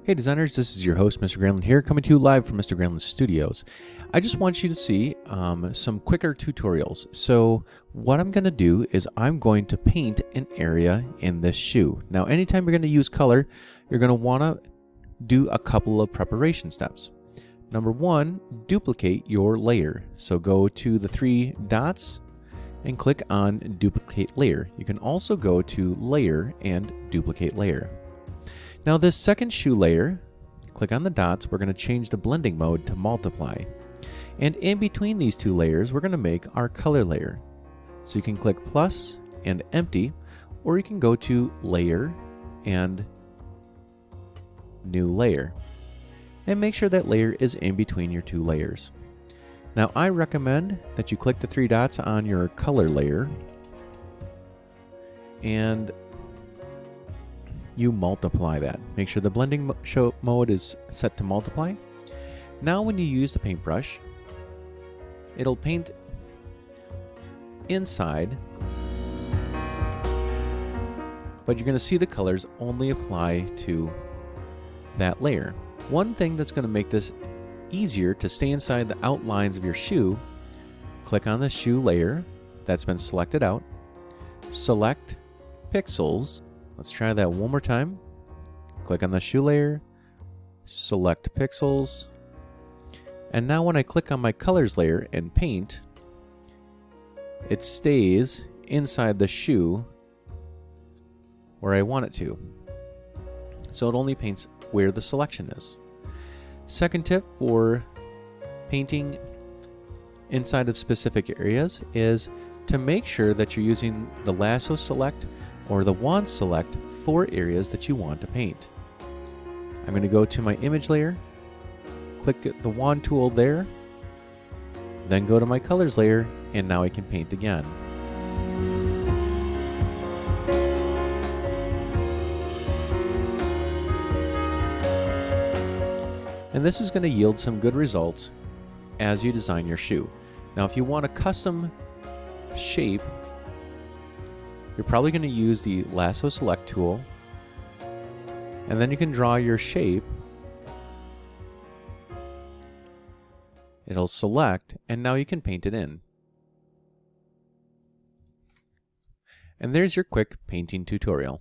Hey designers, this is your host, Mr. Granlund here, coming to you live from Mr. Granlund Studios. I just want you to see some quicker tutorials. So what I'm going to do is I'm going to paint an area in this shoe. Now anytime you're going to use color, you're going to want to do a couple of preparation steps. Number one, duplicate your layer. So go to the three dots and click on Duplicate Layer. You can also go to Layer and Duplicate Layer. Now this second shoe layer, click on the dots, we're going to change the blending mode to multiply. And in between these two layers, we're going to make our color layer. So you can click plus and empty, or you can go to layer and new layer. And make sure that layer is in between your two layers. Now I recommend that you click the three dots on your color layer and you multiply that. Make sure the blending mode is set to multiply. Now when you use the paintbrush, it'll paint inside, but you're going to see the colors only apply to that layer. One thing that's going to make this easier to stay inside the outlines of your shoe, click on the shoe layer that's been selected out, select pixels. Let's try that one more time. Click on the shoe layer, select pixels, and now when I click on my colors layer and paint, it stays inside the shoe where I want it to. So it only paints where the selection is. Second tip for painting inside of specific areas is to make sure that you're using the lasso select or the wand select for areas that you want to paint. I'm going to go to my image layer, click the wand tool there, then go to my colors layer, and now I can paint again. And this is going to yield some good results as you design your shoe. Now if you want a custom shape, you're probably going to use the lasso select tool, and then you can draw your shape. It'll select, and now you can paint it in. And there's your quick painting tutorial.